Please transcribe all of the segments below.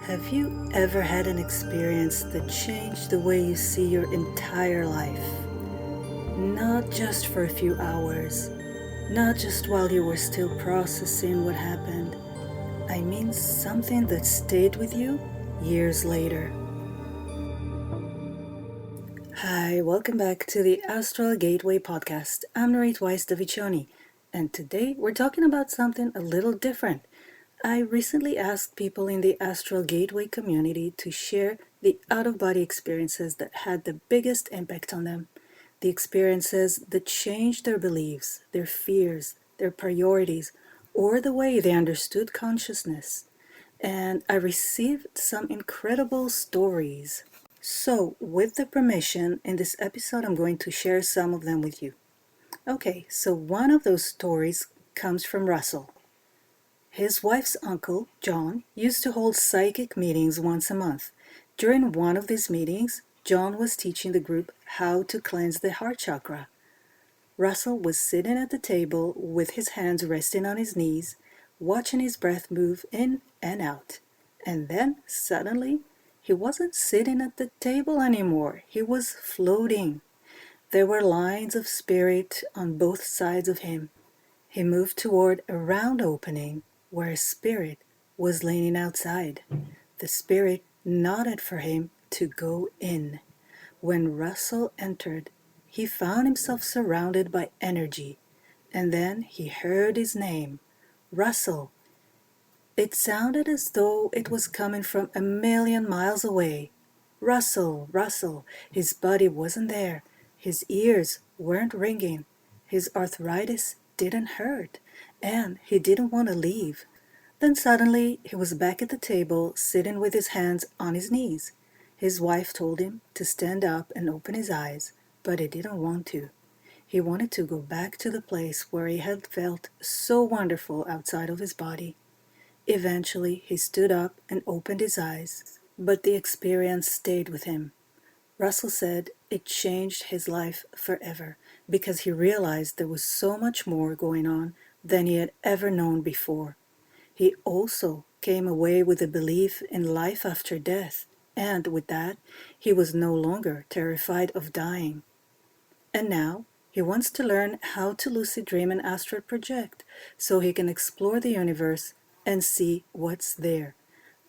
Have you ever had an experience that changed the way you see your entire life? Not just for a few hours, not just while you were still processing what happened. I mean something that stayed with you years later. Hi, welcome back to the Astral Gateway podcast. I'm Norית Weiss-Davicioni, and today we're talking about something a little different. I recently asked people in the Astral Gateway community to share the out-of-body experiences that had the biggest impact on them, the experiences that changed their beliefs, their fears, their priorities, or the way they understood consciousness. And I received some incredible stories. So, with the permission, in this episode I'm going to share some of them with you. Okay, so one of those stories comes from Russell. His wife's uncle, John, used to hold psychic meetings once a month. During one of these meetings, John was teaching the group how to cleanse the heart chakra. Russell was sitting at the table with his hands resting on his knees, watching his breath move in and out. And then, suddenly, he wasn't sitting at the table anymore. He was floating. There were lines of spirit on both sides of him. He moved toward a round opening where a spirit was leaning outside. The spirit nodded for him to go in. When Russell entered, he found himself surrounded by energy, and then he heard his name, Russell. It sounded as though it was coming from a million miles away. Russell, Russell. His body wasn't there. His ears weren't ringing. His arthritis didn't hurt, and he didn't want to leave. Then suddenly he was back at the table, sitting with his hands on his knees. His wife told him to stand up and open his eyes, but he didn't want to. He wanted to go back to the place where he had felt so wonderful outside of his body. Eventually he stood up and opened his eyes, but the experience stayed with him. Russell said it changed his life forever because he realized there was so much more going on than he had ever known before. He also came away with a belief in life after death, and with that, he was no longer terrified of dying. And now, he wants to learn how to lucid dream and astral project so he can explore the universe and see what's there.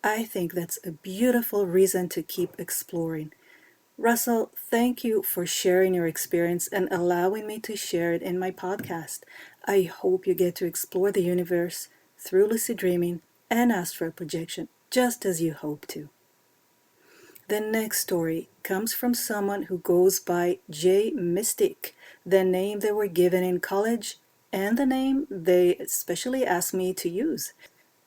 I think that's a beautiful reason to keep exploring. Russell, thank you for sharing your experience and allowing me to share it in my podcast. I hope you get to explore the universe through lucid dreaming and astral projection, just as you hope to. The next story comes from someone who goes by J Mystic, the name they were given in college and the name they especially asked me to use.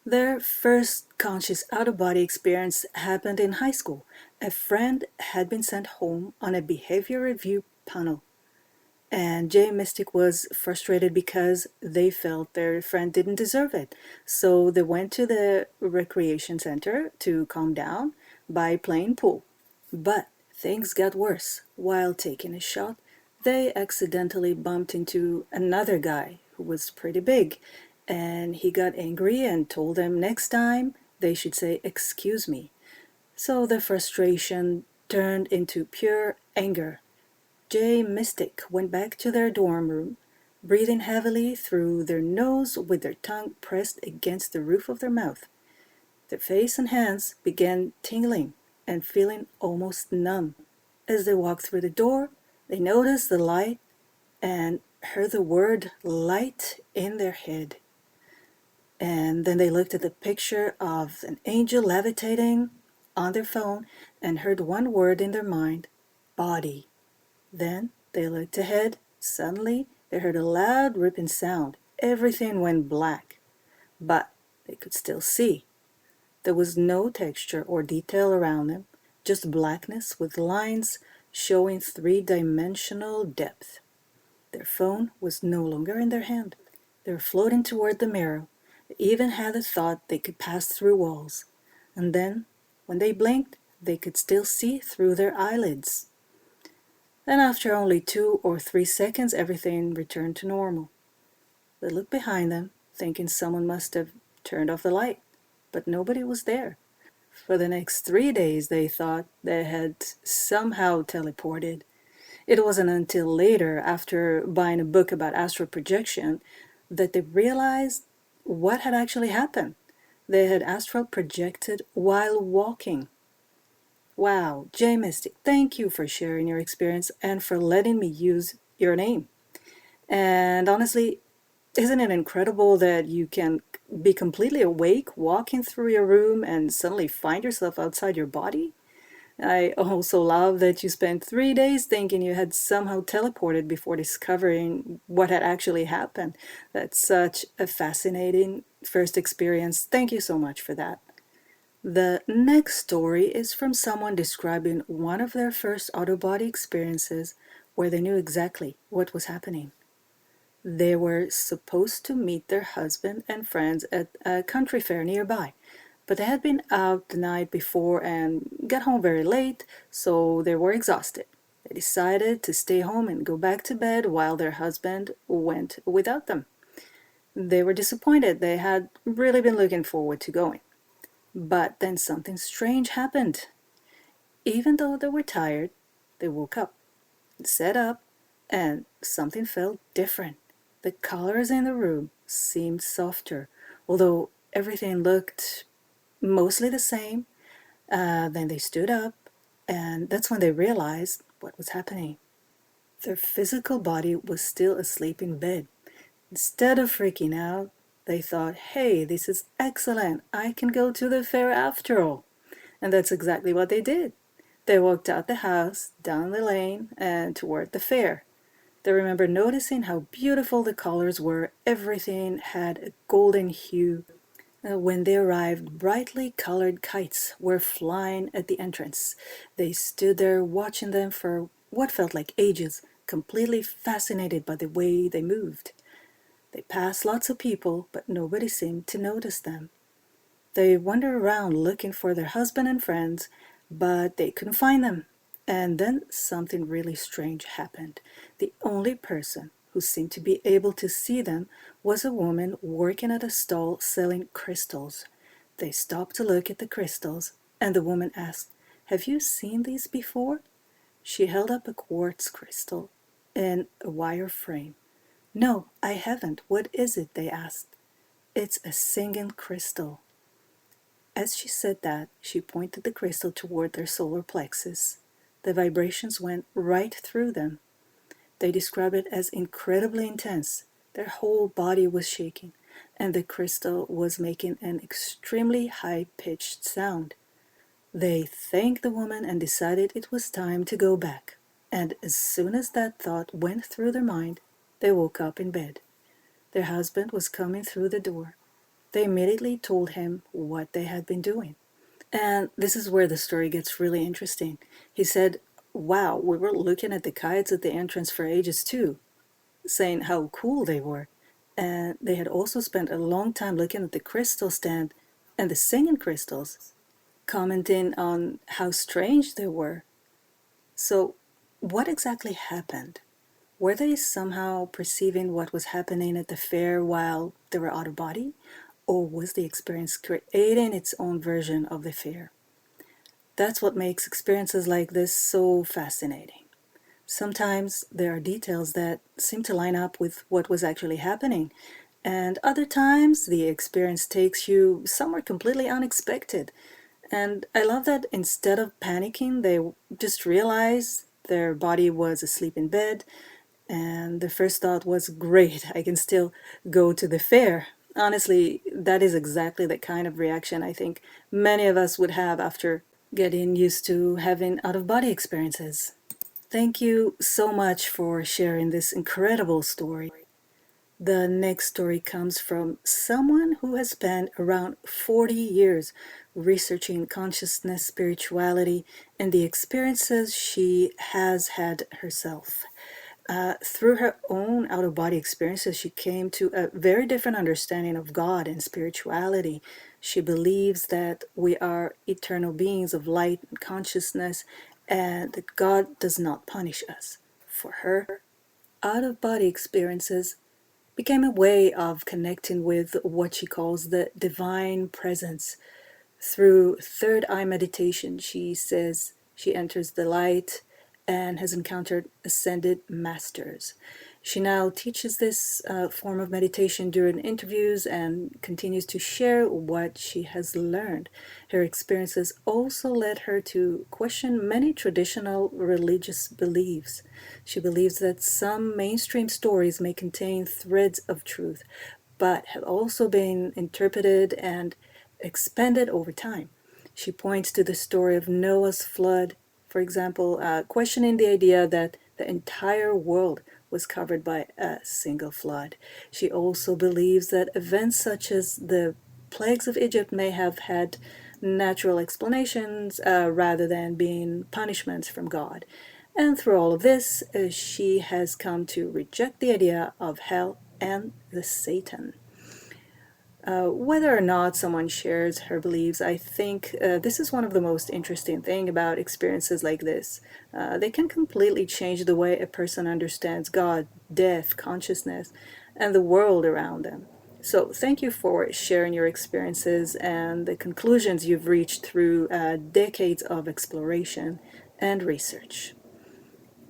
Their first conscious out-of-body experience happened in high school. A friend had been sent home on a behavior review panel, and Jay Mystic was frustrated because they felt their friend didn't deserve it. So they went to the recreation center to calm down by playing pool. But things got worse. While taking a shot, they accidentally bumped into another guy who was pretty big, and he got angry and told them next time they should say, "Excuse me." So the frustration turned into pure anger. Jay Mystic went back to their dorm room, breathing heavily through their nose with their tongue pressed against the roof of their mouth. Their face and hands began tingling and feeling almost numb. As they walked through the door, they noticed the light and heard the word light in their head. And then they looked at the picture of an angel levitating on their phone and heard one word in their mind, body. Then they looked ahead. Suddenly, they heard a loud ripping sound. Everything went black, but they could still see. There was no texture or detail around them, just blackness with lines showing three-dimensional depth. Their phone was no longer in their hand. They were floating toward the mirror. They even had the thought they could pass through walls. And then, when they blinked, they could still see through their eyelids. Then after only 2 or 3 seconds, everything returned to normal. They looked behind them, thinking someone must have turned off the light, but nobody was there. For the next 3 days, they thought they had somehow teleported. It wasn't until later, after buying a book about astral projection, that they realized what had actually happened. They had astral projected while walking. Wow, J Mystic, thank you for sharing your experience and for letting me use your name. And honestly, isn't it incredible that you can be completely awake, walking through your room, and suddenly find yourself outside your body? I also love that you spent 3 days thinking you had somehow teleported before discovering what had actually happened. That's such a fascinating first experience. Thank you so much for that. The next story is from someone describing one of their first out-of-body experiences where they knew exactly what was happening. They were supposed to meet their husband and friends at a country fair nearby, but they had been out the night before and got home very late, so they were exhausted. They decided to stay home and go back to bed while their husband went without them. They were disappointed. They had really been looking forward to going. But then something strange happened. Even though they were tired, they woke up, sat up, and something felt different. The colors in the room seemed softer, although everything looked mostly the same. Then they stood up, and that's when they realized what was happening. Their physical body was still asleep in bed. Instead of freaking out, they thought, hey, this is excellent. I can go to the fair after all. And that's exactly what they did. They walked out the house, down the lane, and toward the fair. They remember noticing how beautiful the colors were. Everything had a golden hue. When they arrived, brightly colored kites were flying at the entrance. They stood there watching them for what felt like ages, completely fascinated by the way they moved. They passed lots of people, but nobody seemed to notice them. They wandered around looking for their husband and friends, but they couldn't find them. And then something really strange happened. The only person who seemed to be able to see them was a woman working at a stall selling crystals. They stopped to look at the crystals, and the woman asked, "Have you seen these before?" She held up a quartz crystal in a wire frame. "No, I haven't. What is it?" they asked. "It's a singing crystal." As she said that, she pointed the crystal toward their solar plexus. The vibrations went right through them. They described it as incredibly intense. Their whole body was shaking, and the crystal was making an extremely high-pitched sound. They thanked the woman and decided it was time to go back. And as soon as that thought went through their mind, they woke up in bed. Their husband was coming through the door. They immediately told him what they had been doing. And this is where the story gets really interesting. He said, "Wow, we were looking at the kites at the entrance for ages too," saying how cool they were. And they had also spent a long time looking at the crystal stand and the singing crystals, commenting on how strange they were. So, what exactly happened? Were they somehow perceiving what was happening at the fair while they were out of body? Or was the experience creating its own version of the fair? That's what makes experiences like this so fascinating. Sometimes there are details that seem to line up with what was actually happening, and other times the experience takes you somewhere completely unexpected. And I love that instead of panicking, they just realized their body was asleep in bed, and the first thought was, great, I can still go to the fair. Honestly, that is exactly the kind of reaction I think many of us would have after getting used to having out-of-body experiences. Thank you so much for sharing this incredible story. The next story comes from someone who has spent around 40 years researching consciousness, spirituality, and the experiences she has had herself. Through her own out-of-body experiences, she came to a very different understanding of God and spirituality. She believes that we are eternal beings of light and consciousness, and that God does not punish us. For her, out-of-body experiences became a way of connecting with what she calls the divine presence. Through third eye meditation, she says she enters the light and has encountered ascended masters. She now teaches this form of meditation during interviews and continues to share what she has learned. Her experiences also led her to question many traditional religious beliefs. She believes that some mainstream stories may contain threads of truth, but have also been interpreted and expanded over time. She points to the story of Noah's flood, for example, questioning the idea that the entire world was covered by a single flood. She also believes that events such as the plagues of Egypt may have had natural explanations rather than being punishments from God. And through all of this, she has come to reject the idea of hell and the Satan. Whether or not someone shares her beliefs, I think this is one of the most interesting things about experiences like this. They can completely change the way a person understands God, death, consciousness, and the world around them. So thank you for sharing your experiences and the conclusions you've reached through decades of exploration and research.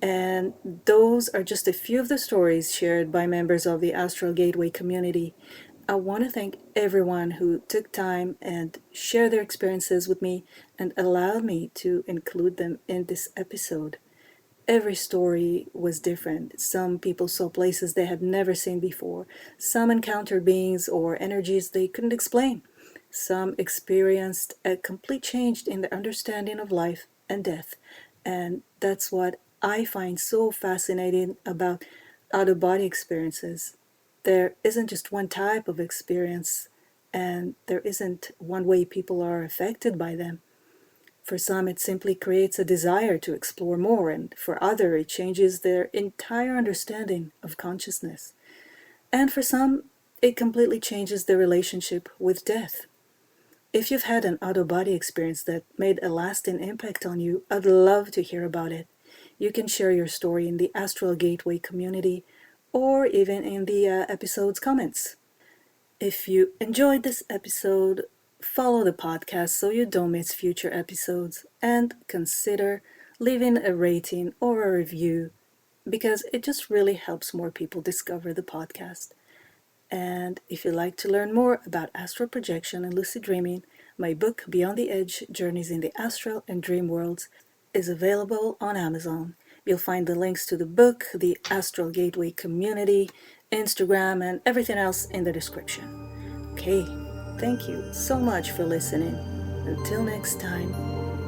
And those are just a few of the stories shared by members of the Astral Gateway community. I want to thank everyone who took time and shared their experiences with me and allowed me to include them in this episode. Every story was different. Some people saw places they had never seen before. Some encountered beings or energies they couldn't explain. Some experienced a complete change in their understanding of life and death. And that's what I find so fascinating about out-of-body experiences. There isn't just one type of experience, and there isn't one way people are affected by them. For some, it simply creates a desire to explore more, and for others, it changes their entire understanding of consciousness. And for some, it completely changes their relationship with death. If you've had an out-of-body experience that made a lasting impact on you, I'd love to hear about it. You can share your story in the Astral Gateway community or even in the episode's comments. If you enjoyed this episode, follow the podcast so you don't miss future episodes, and consider leaving a rating or a review because it just really helps more people discover the podcast. And if you'd like to learn more about astral projection and lucid dreaming, my book Beyond the Edge, Journeys in the Astral and Dream Worlds is available on Amazon. You'll find the links to the book, the Astral Gateway community, Instagram, and everything else in the description. Okay, thank you so much for listening. Until next time,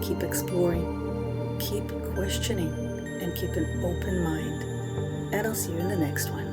keep exploring, keep questioning, and keep an open mind. And I'll see you in the next one.